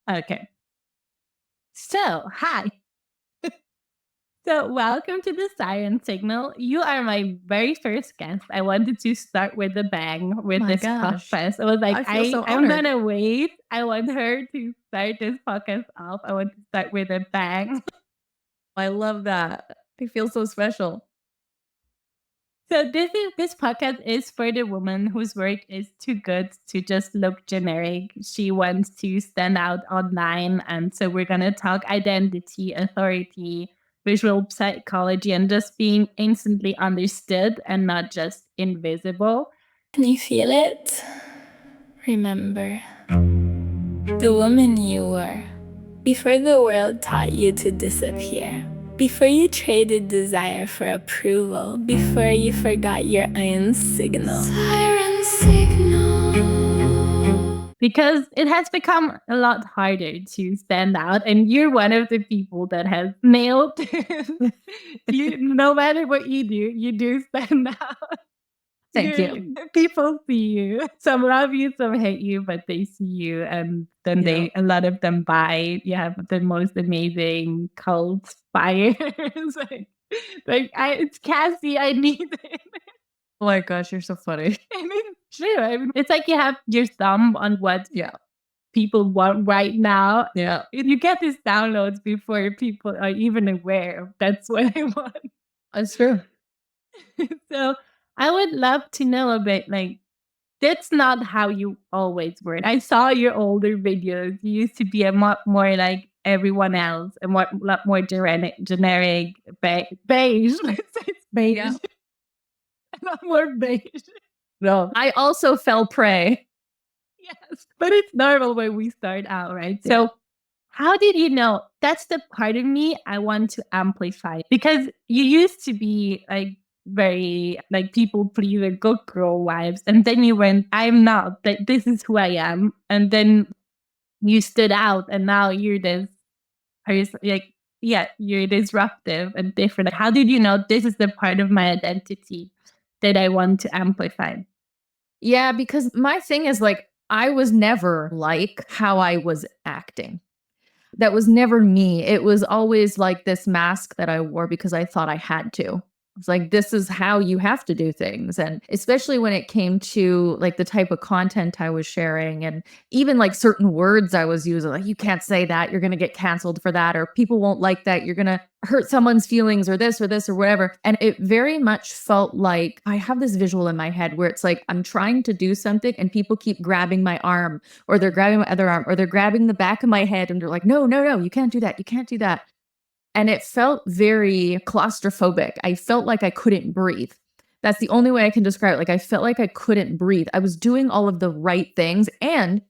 Okay. So, hi. So, welcome to the Siren Signal. You are my very first guest. I wanted to start with a bang with My this gosh. podcast. I was like, I feel so I'm honored. gonna wait. I want her to start this podcast off. I want to start with a bang. I love that. I feel so special. So this podcast is for the woman whose work is too good to just look generic. She wants to stand out online, and so we're gonna talk identity, authority, visual psychology, and just being instantly understood and not just invisible. Can you feel it? Remember the woman you were before the world taught you to disappear. Before you traded desire for approval, before you forgot your own signal. Siren signal. Because it has become a lot harder to stand out, and you're one of the people that has nailed it. No matter what you do stand out. Thank you. People see you. Some love you, some hate you, but they see you, and then a lot of them buy. You have the most amazing cult buyers. It's Cassie. I need it. Oh my gosh, you're so funny. And it's true. I mean, it's like you have your thumb on what Yeah. people want right now. Yeah. You get these downloads before people are even aware of that's what I want. That's true. So I would love to know a bit like that's not how you always were. I saw your older videos. You used to be a lot more like everyone else, and a lot more generic beige. Let's say it's beige. Yeah. A lot more beige. No, I also fell prey. Yes, but it's normal when we start out, right? Yeah. So how did you know that's the part of me I want to amplify? Because you used to be like very like people pleaser, good girl vibes, and then you went, I'm not. Like this is who I am, and then you stood out, and now you're this person. Like yeah, you're disruptive and different. How did you know this is the part of my identity that I want to amplify? Yeah, because my thing is like, I was never like how I was acting. That was never me. It was always like this mask that I wore because I thought I had to. It's like, this is how you have to do things. And especially when it came to like the type of content I was sharing and even like certain words I was using, like, you can't say that, you're going to get canceled for that, or people won't like that, you're going to hurt someone's feelings or this or whatever. And it very much felt like I have this visual in my head where it's like, I'm trying to do something and people keep grabbing my arm, or they're grabbing my other arm, or they're grabbing the back of my head and they're like, no, no, no, you can't do that. You can't do that. And it felt very claustrophobic. I felt like I couldn't breathe. That's the only way I can describe it. Like I felt like I couldn't breathe. I was doing all of the right things. And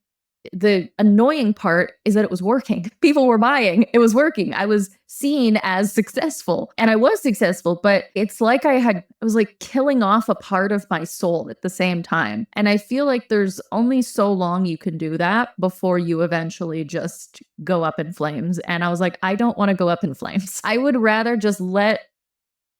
the annoying part is that it was working. People were buying. It was working. I was seen as successful, and I was successful, but it's like I was like killing off a part of my soul at the same time. And I feel like there's only so long you can do that before you eventually just go up in flames. And I was like, I don't want to go up in flames. I would rather just let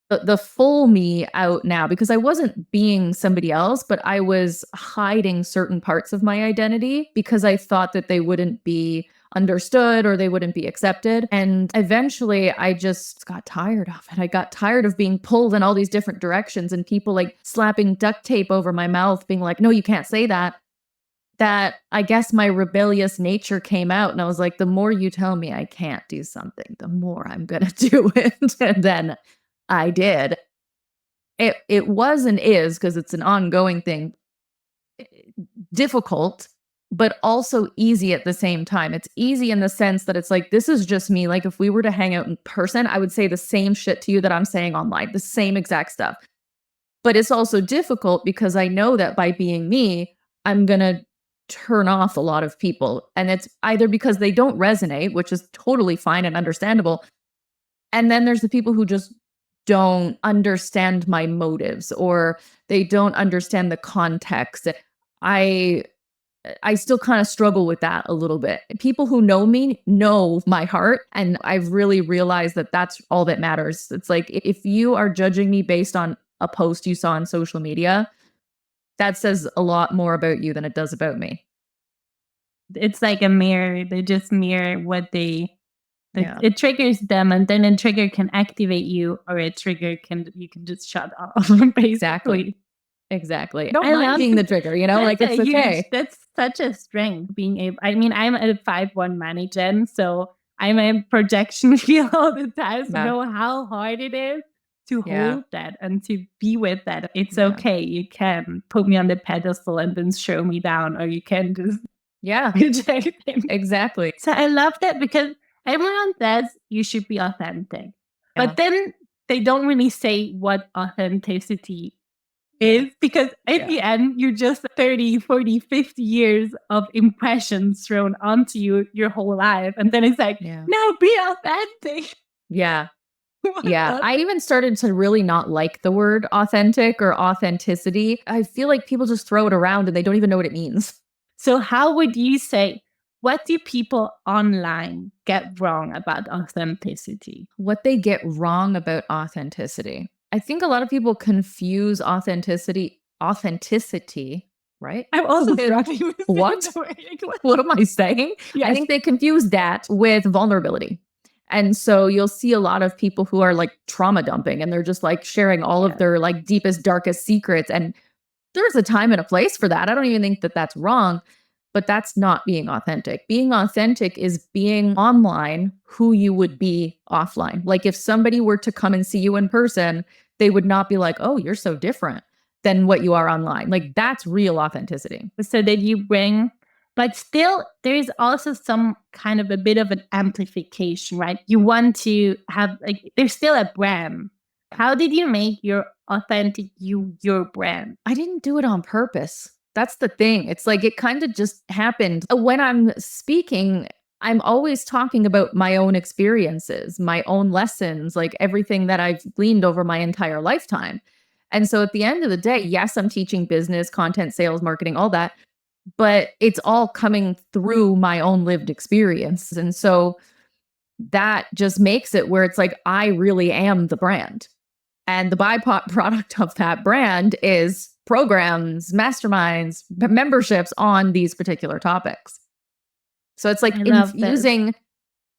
the full me out now, because I wasn't being somebody else, but I was hiding certain parts of my identity because I thought that they wouldn't be understood or they wouldn't be accepted. And eventually I just got tired of it. I got tired of being pulled in all these different directions and people like slapping duct tape over my mouth, being like, no, you can't say that. That I guess my rebellious nature came out, and I was like, the more you tell me I can't do something, the more I'm going to do it. And then I did. It was and is, because it's an ongoing thing, difficult, but also easy at the same time. It's easy in the sense that it's like, this is just me. Like if we were to hang out in person, I would say the same shit to you that I'm saying online, the same exact stuff. But it's also difficult because I know that by being me, I'm going to turn off a lot of people. And it's either because they don't resonate, which is totally fine and understandable. And then there's the people who just don't understand my motives, or they don't understand the context. I still kind of struggle with that a little bit. People who know me know my heart, and I've really realized that that's all that matters. It's like, if you are judging me based on a post you saw on social media, that says a lot more about you than it does about me. It's like a mirror. They just mirror what Yeah. it triggers them, and then a trigger can activate you, or a trigger you can just shut off, basically. Exactly. I don't I mind love being the trigger, like that's it's a huge, okay. that's such a strength being able. I mean, I'm a 5-1 manager, so I'm a projection field all the time. So I Yeah. know how hard it is to Yeah. hold that and to be with that. It's Yeah. okay. You can put me on the pedestal and then show me down, or you can just Yeah, reject it. exactly. So I love that because everyone says you should be authentic, Yeah. but then they don't really say what authenticity is, because at the end, you're just 30, 40, 50 years of impressions thrown onto you your whole life. And then it's like, Yeah. no, be authentic. Yeah. What Yeah. the- I even started to really not like the word authentic or authenticity. I feel like people just throw it around and they don't even know what it means. So how would you say, what do people online get wrong about authenticity? What they get wrong about authenticity. I think a lot of people confuse authenticity, right? I'm also With- struggling with what? the word. What am I saying? I Yes. think they confuse that with vulnerability. And so you'll see a lot of people who are like trauma dumping and they're just like sharing all of their like deepest, darkest secrets. And there's a time and a place for that. I don't even think that that's wrong, but that's not being authentic. Being authentic is being online who you would be offline. Like if somebody were to come and see you in person, they would not be like, oh, you're so different than what you are online. Like that's real authenticity. So that you bring, but still there is also some kind of a bit of an amplification, right? You want to have, like, there's still a brand. How did you make your authentic you your brand? I didn't do it on purpose. That's the thing. It's like it kind of just happened. When I'm speaking, I'm always talking about my own experiences, my own lessons, like everything that I've gleaned over my entire lifetime. And so at the end of the day, yes, I'm teaching business, content, sales, marketing, all that, but it's all coming through my own lived experience. And so that just makes it where it's like I really am the brand. And the byproduct of that brand is programs, masterminds, memberships on these particular topics. So it's like I love this. infusing.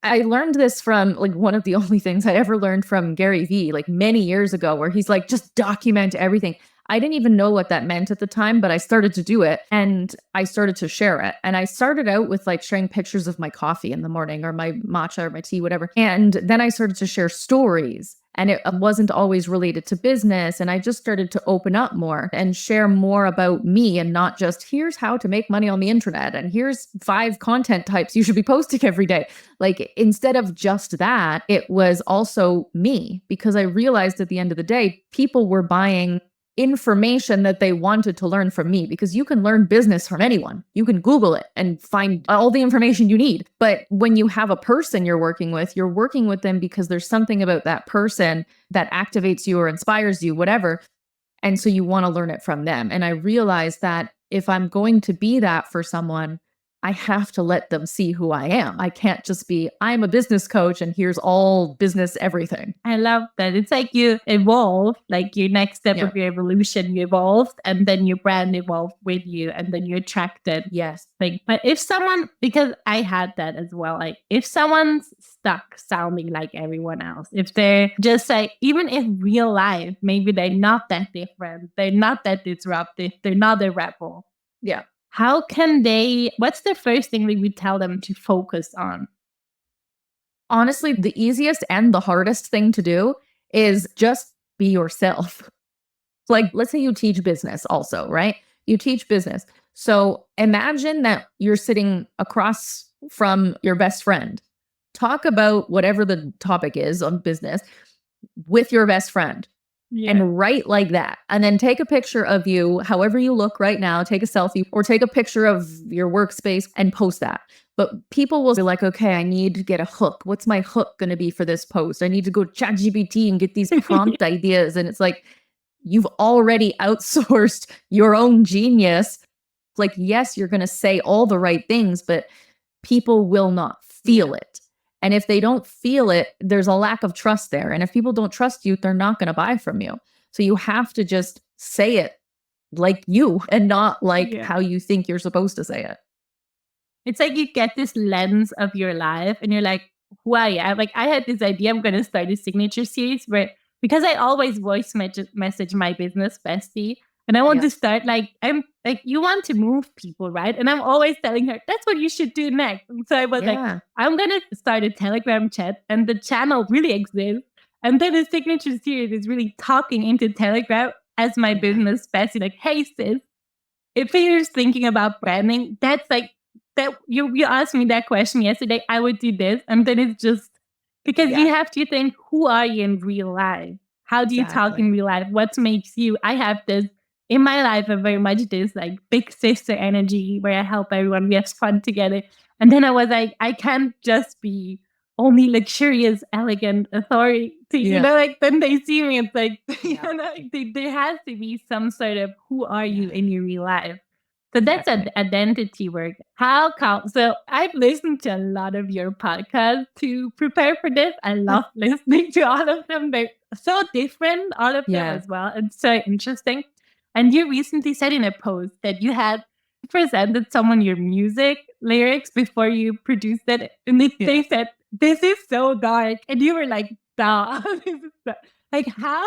I learned this from like one of the only things I ever learned from Gary Vee, like many years ago, where he's like, just document everything. I didn't even know what that meant at the time, but I started to do it and I started to share it. And I started out with like sharing pictures of my coffee in the morning or my matcha or my tea, whatever. And then I started to share stories. And it wasn't always related to business. And I just started to open up more and share more about me and not just here's how to make money on the internet and here's 5 content types you should be posting every day. Like instead of just that, it was also me, because I realized at the end of the day, people were buying information that they wanted to learn from me, because you can learn business from anyone. You can Google it and find all the information you need. But when you have a person you're working with them because there's something about that person that activates you or inspires you, whatever. And so you want to learn it from them. And I realized that if I'm going to be that for someone, I have to let them see who I am. I can't just be, I'm a business coach and here's all business everything. I love that. It's like you evolve, like your next step of your evolution, you evolved, and then your brand evolved with you, and then you attracted. Yes. Like, but if someone, because I had that as well, like if someone's stuck sounding like everyone else, if they're just like, even in real life, maybe they're not that different, they're not that disruptive, they're not a rebel. Yeah. How can they, what's the first thing we would tell them to focus on? Honestly, the easiest and the hardest thing to do is just be yourself. Like, let's say you teach business also, right? You teach business. So imagine that you're sitting across from your best friend. Talk about whatever the topic is on business with your best friend. Yeah. And write like that. And then take a picture of you, however you look right now, take a selfie or take a picture of your workspace and post that. But people will be like, okay, I need to get a hook. What's my hook going to be for this post? I need to go to ChatGPT and get these prompt ideas. And it's like, you've already outsourced your own genius. Like, yes, you're going to say all the right things, but people will not feel it. And if they don't feel it, there's a lack of trust there. And if people don't trust you, they're not going to buy from you. So you have to just say it like you and not like how you think you're supposed to say it. it's like you get this lens of your life and you're like, who I am. Like I had this idea I'm going to start a signature series where, because I always voice message my business bestie, and I want to start like, I'm like, you want to move people, right? And I'm always telling her, that's what you should do next. And so I was like, I'm going to start a Telegram chat, and the channel really exists. And then the signature series is really talking into Telegram as my business bestie, like, hey sis, if you're thinking about branding, that's like that you asked me that question yesterday, I would do this. And then it's just because you have to think, who are you in real life? How do you talk in real life? What makes you? I have this in my life, I very much this like big sister energy where I help everyone. We have fun together. And then I was like, I can't just be only luxurious, elegant authority. You know, like then they see me, it's like, you know, like, there has to be some sort of who are you in your real life. So that's an identity work. How come? So I've listened to a lot of your podcasts to prepare for this. I love listening to all of them. They're so different, all of them as well. It's so interesting. And you recently said in a post that you had presented someone your music lyrics before you produced it. And they said, this is so dark. And you were like, duh. Like, how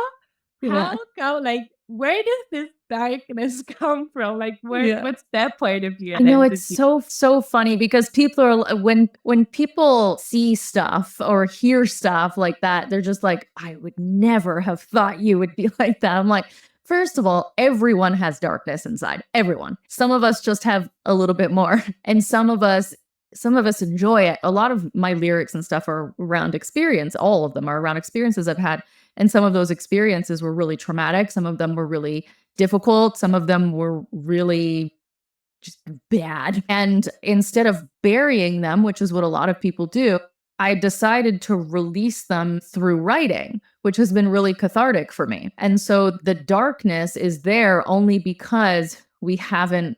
come, like, where does this darkness come from? Like, what's that part of you? I know, it's so funny because people are when people see stuff or hear stuff like that, they're just like, I would never have thought you would be like that. I'm like, first of all, everyone has darkness inside. Everyone. Some of us just have a little bit more, and some of us enjoy it. A lot of my lyrics and stuff are around experience. All of them are around experiences I've had. And some of those experiences were really traumatic. Some of them were really difficult. Some of them were really just bad. And instead of burying them, which is what a lot of people do, I decided to release them through writing, which has been really cathartic for me. And so the darkness is there only because we haven't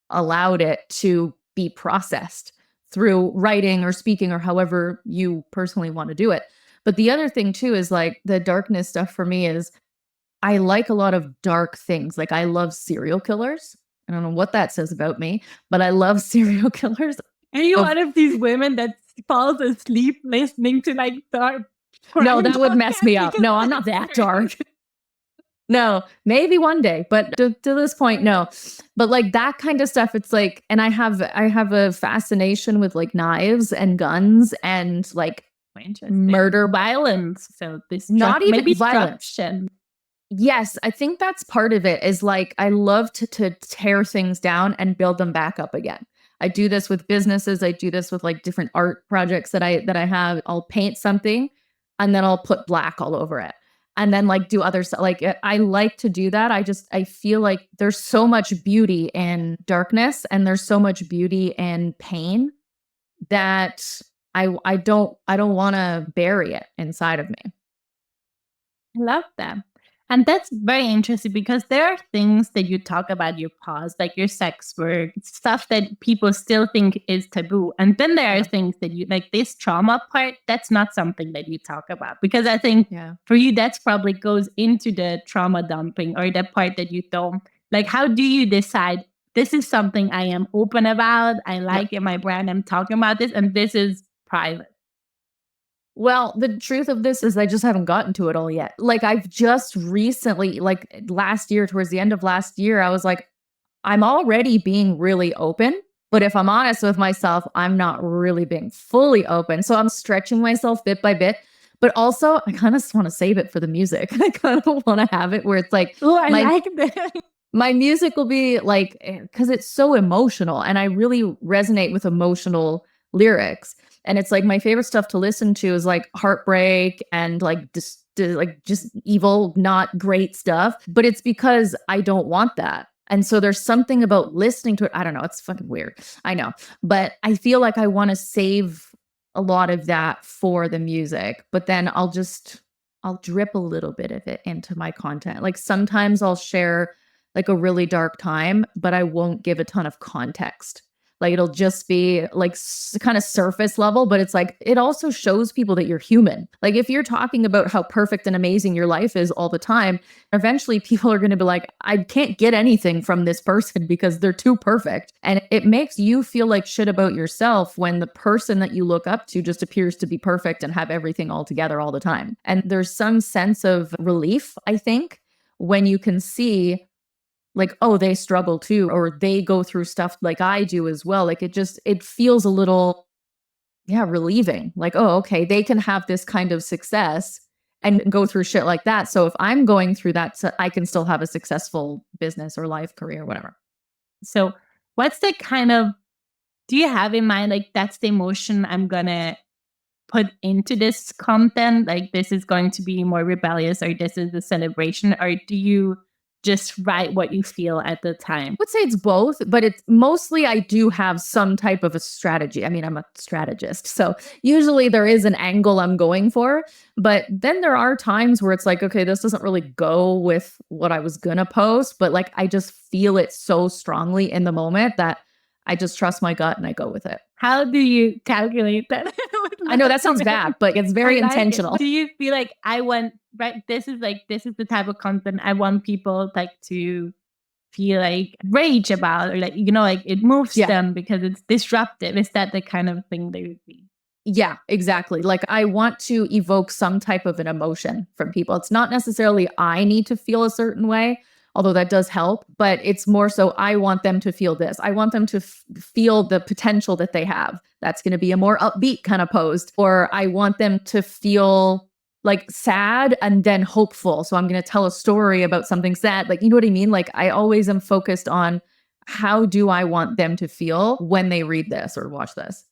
allowed it to be processed through writing or speaking or however you personally want to do it. But the other thing too is like the darkness stuff for me is I like a lot of dark things. Like I love serial killers. I don't know what that says about me, but I love serial killers. Are you one of these women that falls asleep listening to like dark? No, that would mess me up. No, I'm not that dark. No, maybe one day, but to this point, no. But like that kind of stuff, it's like, and I have a fascination with like knives and guns and like murder, violence. So this not even maybe violence. Yes, I think that's part of it is like I love to tear things down and build them back up again. I do this with businesses. I do this with like different art projects that I have. I'll paint something and then I'll put black all over it. And then like do other stuff. Like I like to do that. I feel like there's so much beauty in darkness and there's so much beauty in pain that I don't want to bury it inside of me. I love that. And that's very interesting because there are things that you talk about your past, like your sex work, stuff that people still think is taboo. And then there are things that you like this trauma part, that's not something that you talk about. Because I think for you, that's probably goes into the trauma dumping or the part that you don't like. How do you decide this is something I am open about? I like in my brand, I'm talking about this, and this is private. Well, the truth of this is I just haven't gotten to it all yet. Like I've just recently, like last year, towards the end of last year, I was like, I'm already being really open. But if I'm honest with myself, I'm not really being fully open. So I'm stretching myself bit by bit. But also, I kind of just want to save it for the music. I kind of want to have it where it's like, oh, I like that. My music will be like, because it's so emotional and I really resonate with emotional lyrics. And it's like my favorite stuff to listen to is like heartbreak and like just evil, not great stuff. But it's because I don't want that. And so there's something about listening to it. I don't know. It's fucking weird. I know. But I feel like I want to save a lot of that for the music. But then I'll drip a little bit of it into my content. Like sometimes I'll share like a really dark time, but I won't give a ton of context. Like it'll just be like kind of surface level, but it's like it also shows people that you're human. Like if you're talking about how perfect and amazing your life is all the time, eventually people are going to be like, I can't get anything from this person because they're too perfect. And it makes you feel like shit about yourself when the person that you look up to just appears to be perfect and have everything all together all the time. And there's some sense of relief, I think, when you can see like, oh, they struggle too, or they go through stuff like I do as well. Like it feels a little, relieving. Like, oh, okay, they can have this kind of success and go through shit like that. So if I'm going through that, I can still have a successful business or life, career, whatever. So what's the kind of, do you have in mind, like, that's the emotion I'm going to put into this content? Like, this is going to be more rebellious, or this is a celebration, or do you just write what you feel at the time? I would say it's both, but it's mostly I do have some type of a strategy. I mean, I'm a strategist. So usually there is an angle I'm going for, but then there are times where it's like, okay, this doesn't really go with what I was going to post, but like I just feel it so strongly in the moment that I just trust my gut and I go with it. How do you calculate that? I know that sounds bad, but it's very intentional. Do you feel like this is the type of content I want people like to feel like rage about, or like, like it moves them because it's disruptive? Is that the kind of thing they would be? Yeah, exactly. Like I want to evoke some type of an emotion from people. It's not necessarily I need to feel a certain way, although that does help, but it's more so I want them to feel this. I want them to feel the potential that they have. That's going to be a more upbeat kind of post. Or I want them to feel like sad and then hopeful. So I'm going to tell a story about something sad. Like, you know what I mean? Like I always am focused on how do I want them to feel when they read this or watch this?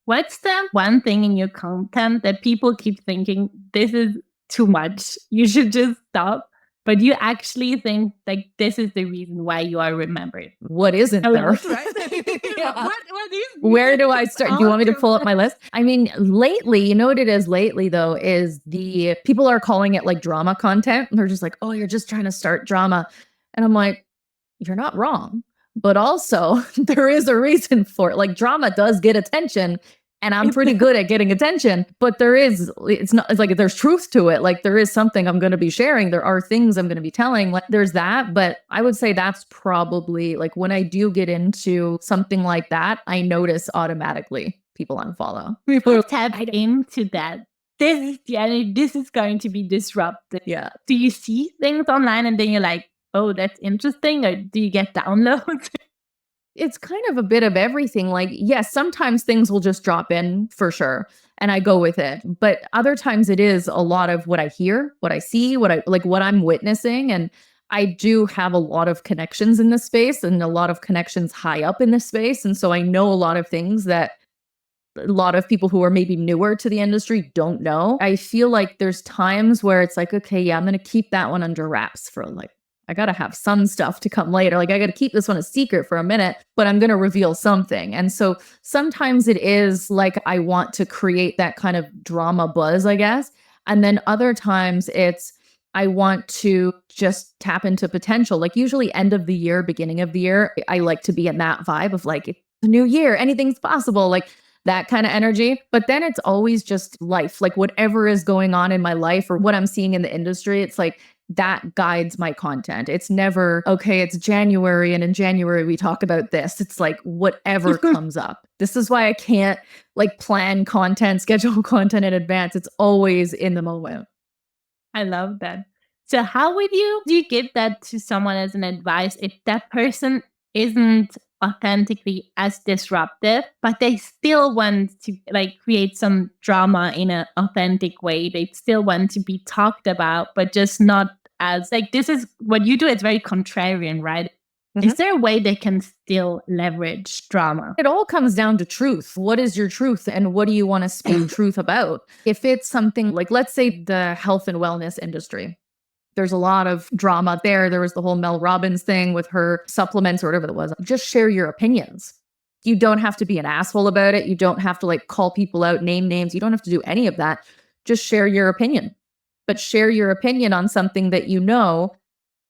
What's the one thing in your content that people keep thinking, this is too much, you should just stop, but you actually think like this is the reason why you are remembered? What isn't there? What is? Where do I start? Do you want me to pull up my list? I mean, lately, you know what it is lately though, is the people are calling it like drama content. They're just like, oh, you're just trying to start drama. And I'm like, you're not wrong. But also there is a reason for it. Like drama does get attention. And I'm pretty good at getting attention, but it's like there's truth to it. Like there is something I'm going to be sharing. There are things I'm going to be telling. Like there's that. But I would say that's probably like when I do get into something like that, I notice automatically people unfollow. People tap into that. This is going to be disruptive. Yeah. Do you see things online and then you're like, oh, that's interesting? Or do you get downloads? It's kind of a bit of everything. Like, yes, sometimes things will just drop in for sure. And I go with it. But other times it is a lot of what I hear, what I see, what I'm witnessing. And I do have a lot of connections in this space and a lot of connections high up in this space. And so I know a lot of things that a lot of people who are maybe newer to the industry don't know. I feel like there's times where it's like, okay, yeah, I'm going to keep that one under wraps for like, I got to have some stuff to come later. Like I got to keep this one a secret for a minute, but I'm going to reveal something. And so sometimes it is like I want to create that kind of drama buzz, I guess. And then other times it's I want to just tap into potential. Like usually end of the year, beginning of the year, I like to be in that vibe of like it's a new year, anything's possible, like that kind of energy. But then it's always just life, like whatever is going on in my life or what I'm seeing in the industry. It's like that guides my content. It's never, okay, it's January and in January we talk about this. It's like whatever comes up. This is why I can't like plan content, schedule content in advance. It's always in the moment. I love that. So how do you give that to someone as an advice if that person isn't authentically as disruptive, but they still want to like create some drama in an authentic way? They still want to be talked about, but just not as like, this is what you do. It's very contrarian, right? Mm-hmm. Is there a way they can still leverage drama? It all comes down to truth. What is your truth and what do you want to speak truth about? If it's something like, let's say the health and wellness industry, there's a lot of drama there. There was the whole Mel Robbins thing with her supplements or whatever it was. Just share your opinions. You don't have to be an asshole about it. You don't have to like call people out, name names. You don't have to do any of that. Just share your opinion. But share your opinion on something that you know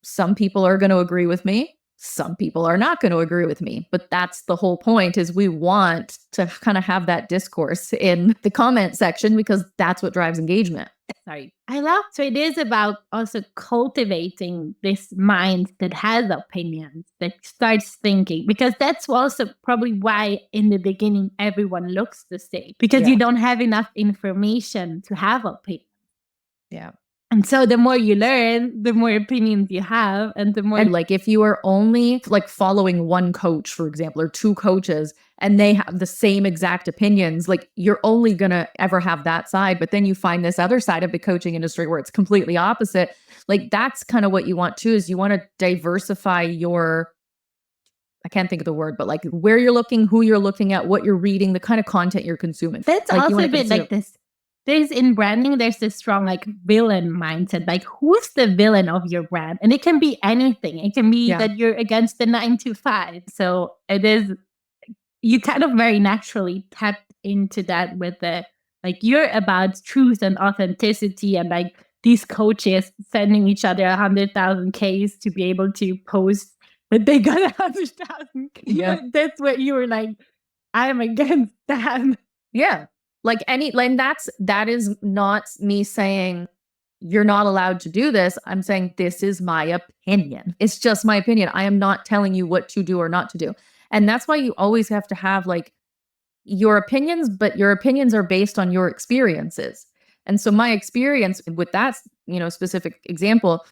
some people are going to agree with me. Some people are not going to agree with me, but that's the whole point, is we want to kind of have that discourse in the comment section because that's what drives engagement. Sorry. I love. So it is about also cultivating this mind that has opinions, that starts thinking, because that's also probably why in the beginning everyone looks the same, because you don't have enough information to have opinions. Yeah. And so the more you learn, the more opinions you have, and the more... And like if you are only like following one coach, for example, or two coaches, and they have the same exact opinions, like you're only going to ever have that side. But then you find this other side of the coaching industry where it's completely opposite. Like that's kind of what you want too, is you want to diversify your, I can't think of the word, but like where you're looking, who you're looking at, what you're reading, the kind of content you're consuming. That's like also a bit like this. There's in branding, there's this strong like villain mindset. Like who's the villain of your brand? And it can be anything. It can be that you're against the 9 to 5. So it is, you kind of very naturally tap into that with the, like, you're about truth and authenticity, and like these coaches sending each other 100,000 Ks to be able to post that they got 100,000 Ks. Yeah. That's what you were like, I'm against that. Yeah. Like that is not me saying you're not allowed to do this. I'm saying this is my opinion. It's just my opinion. I am not telling you what to do or not to do. And that's why you always have to have like your opinions, but your opinions are based on your experiences. And so my experience with that, specific example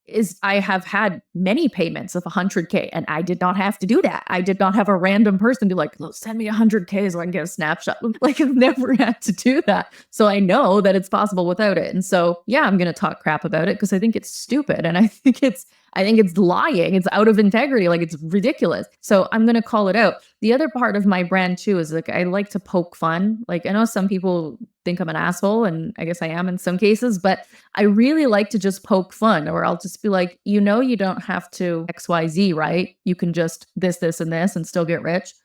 is I have had many payments of 100K, and I did not have to do that. I did not have a random person be like, send me 100K so I can get a snapshot. Like I've never had to do that. So I know that it's possible without it. And so, yeah, I'm going to talk crap about it because I think it's stupid. And I think it's lying. It's out of integrity. Like it's ridiculous. So I'm going to call it out. The other part of my brand too is like, I like to poke fun. Like I know some people think I'm an asshole, and I guess I am in some cases, but I really like to just poke fun, or I'll just be like, you don't have to XYZ, right? You can just this, and this and still get rich.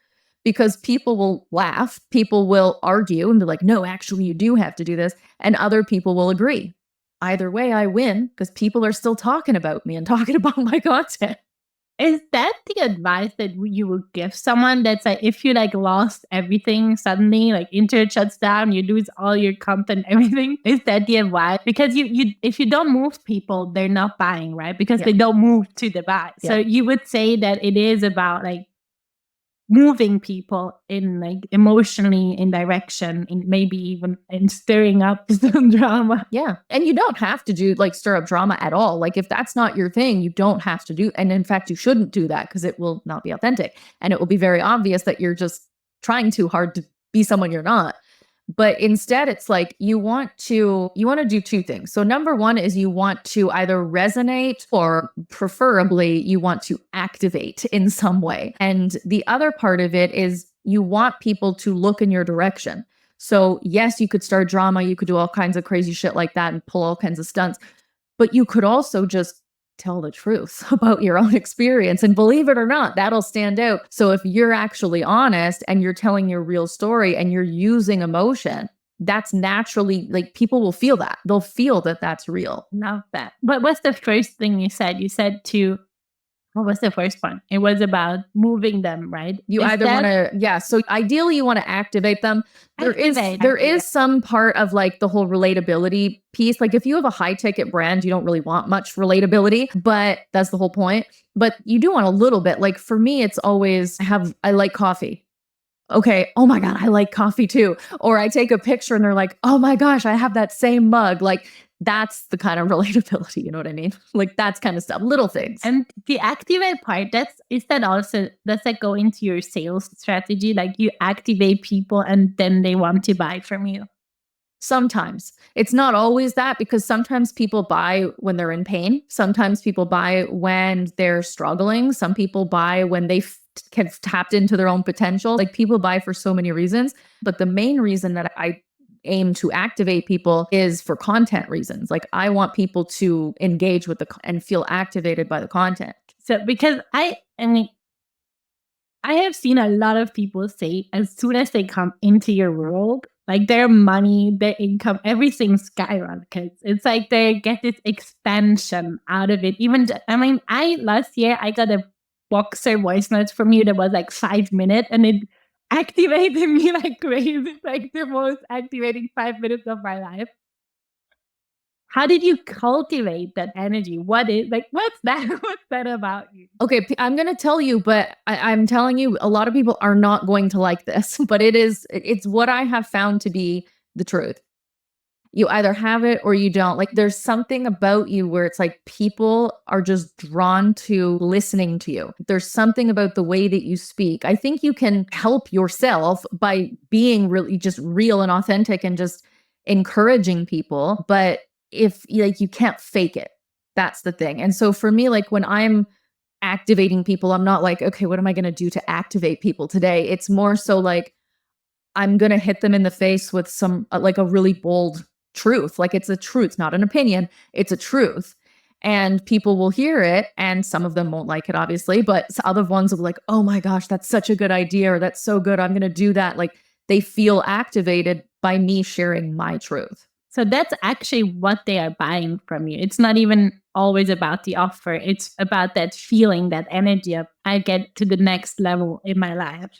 Because people will laugh, people will argue and be like, no, actually you do have to do this. And other people will agree. Either way, I win because people are still talking about me and talking about my content. Is that the advice that you would give someone that's like, if you like lost everything suddenly, like internet shuts down, you lose all your content, everything? Is that the advice? Because you if you don't move people, they're not buying, right? Because they don't move to the buy. So you would say that it is about like moving people in like emotionally in direction, and maybe even in stirring up some drama. Yeah. And you don't have to do like stir up drama at all. Like if that's not your thing, you don't have to do. And in fact, you shouldn't do that because it will not be authentic. And it will be very obvious that you're just trying too hard to be someone you're not. But instead, it's like you want to do two things. So number one is you want to either resonate, or preferably you want to activate in some way. And the other part of it is you want people to look in your direction. So yes, you could start drama. You could do all kinds of crazy shit like that and pull all kinds of stunts. But you could also just tell the truth about your own experience. And believe it or not, that'll stand out. So if you're actually honest and you're telling your real story and you're using emotion, that's naturally like people will feel that. They'll feel that that's real. Love that. But what's the first thing you said? You said what was the first one? It was about moving them, right? You either want to, so ideally you want to activate them. There is some part of like the whole relatability piece. Like if you have a high ticket brand, you don't really want much relatability, but that's the whole point. But you do want a little bit. Like for me, it's always I like coffee. Okay. Oh my God, I like coffee too. Or I take a picture and they're like, oh my gosh, I have that same mug. Like that's the kind of relatability, you know what I mean? Like that's kind of stuff, little things. And the activate part, does that go into your sales strategy? Like you activate people and then they want to buy from you? Sometimes. It's not always that, because sometimes people buy when they're in pain. Sometimes people buy when they're struggling. Some people buy when they have tapped into their own potential. Like people buy for so many reasons. But the main reason that I aim to activate people is for content reasons. Like I want people to engage with and feel activated by the content. So because I have seen a lot of people say as soon as they come into your world, like their money, their income, everything skyrockets. It's like they get this expansion out of it. Even last year I got a boxer voice notes from you that was like 5 minutes, and it activated me like crazy, like the most activating 5 minutes of my life. How did you cultivate that energy? What's that? What's that about you? Okay, I'm going to tell you, but I'm telling you, a lot of people are not going to like this, but it's what I have found to be the truth. You either have it or you don't. Like there's something about you where it's like people are just drawn to listening to you. There's something about the way that you speak. I think you can help yourself by being really just real and authentic and just encouraging people. But if like you can't fake it, that's the thing. And so for me, like when I'm activating people, I'm not like, okay, what am I going to do to activate people today? It's more so like, I'm going to hit them in the face with some like a really bold truth. Like it's a truth, not an opinion. It's a truth. And people will hear it and some of them won't like it, obviously, but other ones will be like, oh my gosh, that's such a good idea. Or that's so good. I'm going to do that. Like they feel activated by me sharing my truth. So that's actually what they are buying from you. It's not even always about the offer. It's about that feeling, that energy of I get to the next level in my life.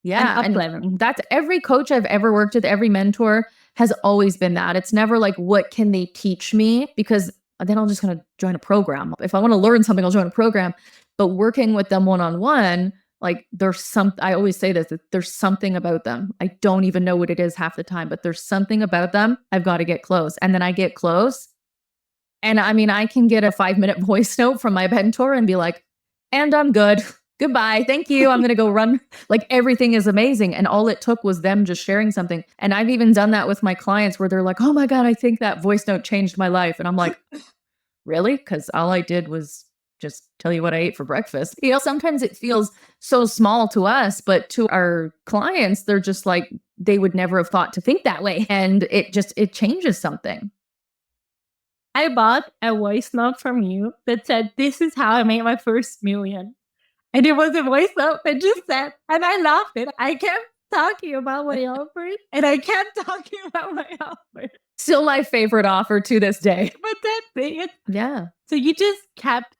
Yeah. And up-leveling. That's every coach I've ever worked with, every mentor has always been that. It's never like, what can they teach me? Because then I'm just going to join a program. If I want to learn something, I'll join a program. But working with them one-on-one, like I always say this, that there's something about them. I don't even know what it is half the time, but there's something about them. I've got to get close. And then I get close. And I mean, I can get a 5-minute voice note from my mentor and be like, and I'm good. Goodbye. Thank you. I'm going to go run. Like everything is amazing. And all it took was them just sharing something. And I've even done that with my clients where they're like, oh my God, I think that voice note changed my life. And I'm like, really? Because all I did was just tell you what I ate for breakfast. You know, sometimes it feels so small to us, but to our clients, they're just like, they would never have thought to think that way. And it changes something. I bought a voice note from you that said, this is how I made my first million. And it was a voice note that just said, and I laughed it. I kept talking about my offers, and I kept talking about my offers. Still my favorite offer to this day. But that's it. Yeah. So you just kept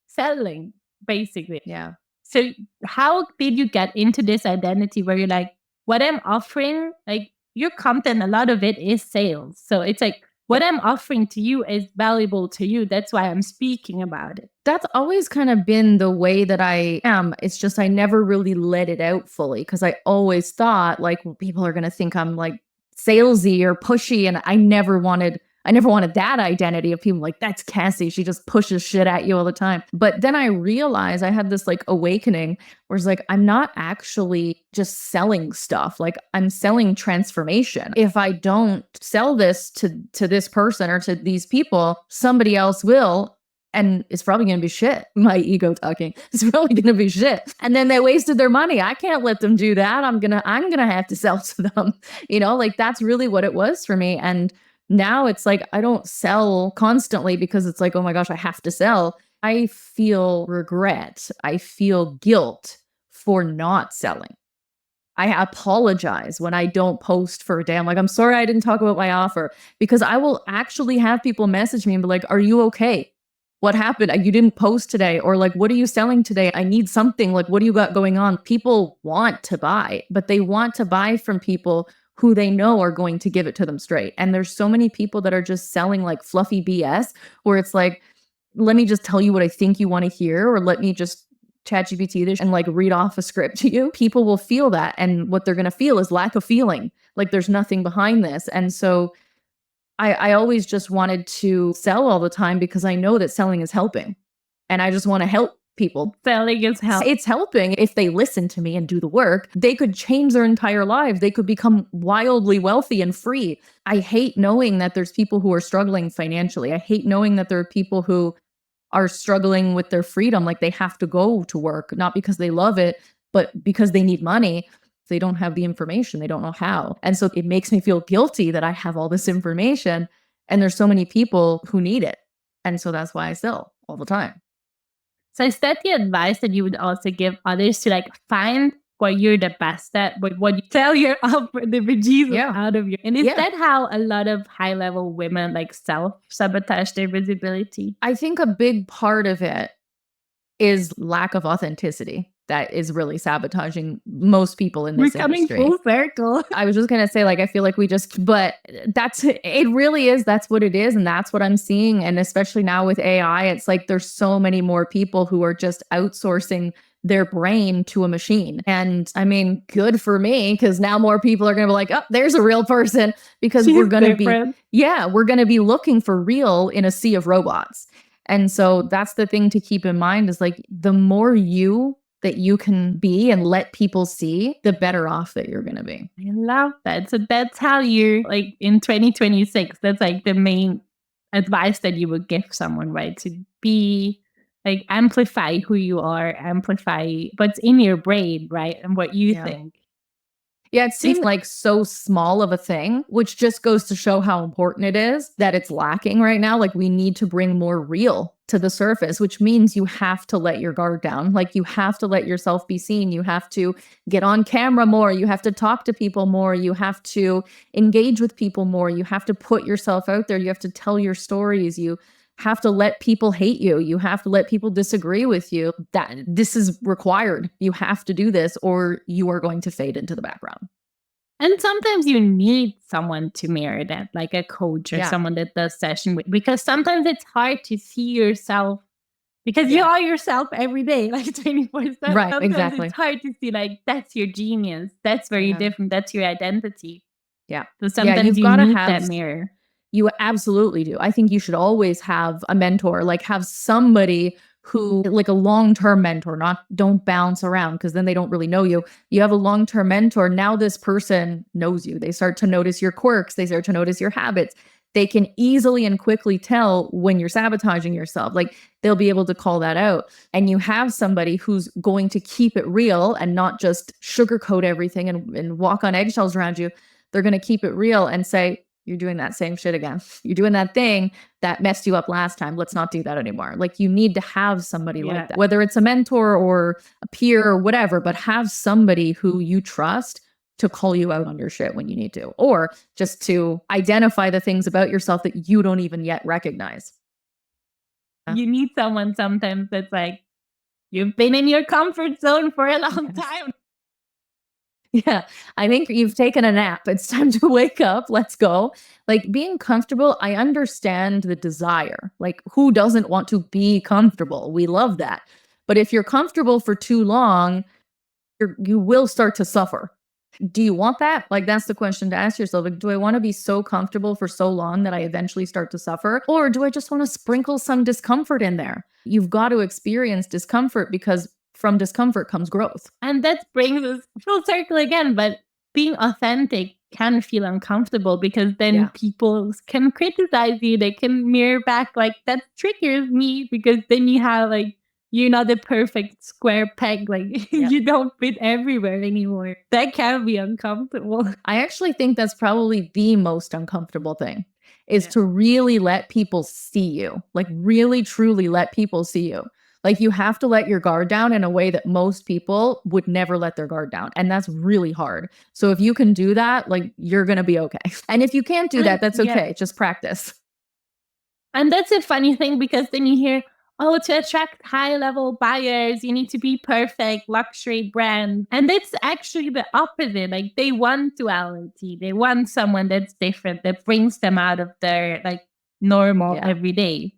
selling, basically. Yeah. So how did you get into this identity where you're like, what I'm offering, like your content, a lot of it is sales. So it's like, what I'm offering to you is valuable to you. That's why I'm speaking about it. That's always kind of been the way that I am. It's just I never really let it out fully because I always thought like, well, people are going to think I'm like salesy or pushy. And I never wanted that identity of people like, that's Cassie. She just pushes shit at you all the time. But then I realized I had this like awakening where it's like, I'm not actually just selling stuff. Like I'm selling transformation. If I don't sell this to this person or to these people, somebody else will. And it's probably going to be shit. My ego talking. It's probably going to be shit. And then they wasted their money. I can't let them do that. I'm going to have to sell to them. You know, like that's really what it was for me. And now it's like, I don't sell constantly because it's like, oh my gosh, I have to sell. I feel regret. I feel guilt for not selling. I apologize when I don't post for a day. I'm like, I'm sorry I didn't talk about my offer, because I will actually have people message me and be like, are you okay? What happened? You didn't post today. Or like, what are you selling today? I need something. Like, what do you got going on? People want to buy, but they want to buy from people who they know are going to give it to them straight. And there's so many people that are just selling like fluffy BS where it's like, let me just tell you what I think you want to hear, or let me just ChatGPT this and like read off a script to you. People will feel that. And what they're going to feel is lack of feeling. Like there's nothing behind this. And so I always just wanted to sell all the time because I know that selling is helping. And I just want to help people. Selling is helping. It's helping. If they listen to me and do the work, they could change their entire lives. They could become wildly wealthy and free. I hate knowing that there's people who are struggling financially. I hate knowing that there are people who are struggling with their freedom. Like they have to go to work, not because they love it, but because they need money. They don't have the information. They don't know how. And so it makes me feel guilty that I have all this information and there's so many people who need it. And so that's why I sell all the time. So is that the advice that you would also give others to like find what you're the best at, what you tell your offer, the bejesus out of you? And is that how a lot of high level women like self-sabotage their visibility? I think a big part of it is lack of authenticity that is really sabotaging most people in this We're coming industry. full circle. I was just going to say, like, I feel like but it really is. That's what it is. And that's what I'm seeing. And especially now with AI, it's like there's so many more people who are just outsourcing their brain to a machine. And I mean, good for me, because now more people are going to be like, oh, there's a real person, because we're going to we're going to be looking for real in a sea of robots. And so that's the thing to keep in mind, is like the more that you can be and let people see, the better off that you're going to be. I love that. So that's how you're like in 2026. That's like the main advice that you would give someone, right? To be like, amplify who you are, amplify what's in your brain, right? And what you think. Yeah, it seems like so small of a thing, which just goes to show how important it is that it's lacking right now. Like, we need to bring more real to the surface, which means you have to let your guard down. Like, you have to let yourself be seen. You have to get on camera more. You have to talk to people more. You have to engage with people more. You have to put yourself out there. You have to tell your stories. You have to let people hate you. You have to let people disagree with you. That this is required. You have to do this, or you are going to fade into the background. And sometimes you need someone to mirror that, like a coach or someone that does session with, because sometimes it's hard to see yourself, because you are yourself every day, like 24/7. Right, Sometimes exactly. it's hard to see, like, that's your genius. That's very different. That's your identity. Yeah. So sometimes you need that mirror. You absolutely do. I think you should always have a mentor, like have somebody who, like a long-term mentor, don't bounce around, because then they don't really know you. You have a long-term mentor. Now this person knows you. They start to notice your quirks. They start to notice your habits. They can easily and quickly tell when you're sabotaging yourself. Like, they'll be able to call that out. And you have somebody who's going to keep it real and not just sugarcoat everything and walk on eggshells around you. They're going to keep it real and say, you're doing that same shit again. You're doing that thing that messed you up last time. Let's not do that anymore. Like, you need to have somebody like that, whether it's a mentor or a peer or whatever, but have somebody who you trust to call you out on your shit when you need to, or just to identify the things about yourself that you don't even yet recognize. You need someone sometimes that's like, you've been in your comfort zone for a long time. Yeah, I think you've taken a nap. It's time to wake up. Let's go. Like, being comfortable, I understand the desire. Like, who doesn't want to be comfortable? We love that. But if you're comfortable for too long, you will start to suffer. Do you want that? Like, that's the question to ask yourself. Like, do I want to be so comfortable for so long that I eventually start to suffer? Or do I just want to sprinkle some discomfort in there? You've got to experience discomfort, because from discomfort comes growth. And that brings us full circle again. But being authentic can feel uncomfortable, because then people can criticize you. They can mirror back, like, that triggers me, because then you have, like, you're not the perfect square peg. Like, you don't fit everywhere anymore. That can be uncomfortable. I actually think that's probably the most uncomfortable thing, is to really let people see you. Like, really, truly let people see you. Like, you have to let your guard down in a way that most people would never let their guard down. And that's really hard. So if you can do that, like, you're going to be okay. And if you can't do that, that's okay. Just practice. And that's a funny thing, because then you hear, oh, to attract high-level buyers, you need to be perfect, luxury brand. And that's actually the opposite. Like, they want duality. They want someone that's different, that brings them out of their, like, normal everyday.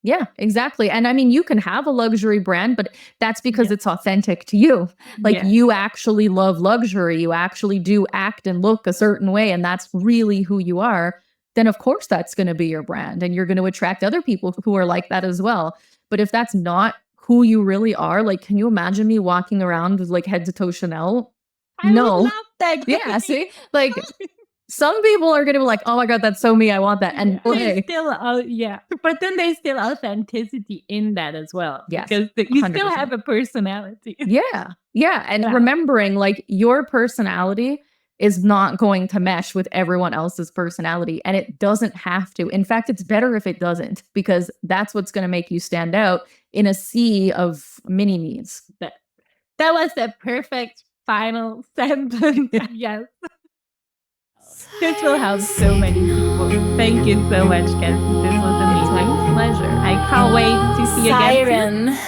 Yeah, exactly. And I mean, you can have a luxury brand, but that's because it's authentic to you. Like, you actually love luxury. You actually do act and look a certain way, and that's really who you are. Then of course that's going to be your brand, and you're going to attract other people who are like that as well. But if that's not who you really are, like, can you imagine me walking around with, like, head to toe Chanel? No. I would love that. Yeah, see? Like, some people are going to be like, oh my God, that's so me. I want that. And but then there's still authenticity in that as well. Yes. Because you 100%. still have a personality. Yeah. Yeah. And remembering, like, your personality is not going to mesh with everyone else's personality. And it doesn't have to. In fact, it's better if it doesn't, because that's what's going to make you stand out in a sea of mini me's. That was the perfect final sentence. Yes. This will help so many people. Thank you so much, Cassie. This was amazing. My pleasure. I can't wait to see you again.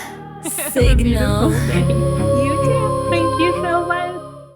Signal. Beautiful day.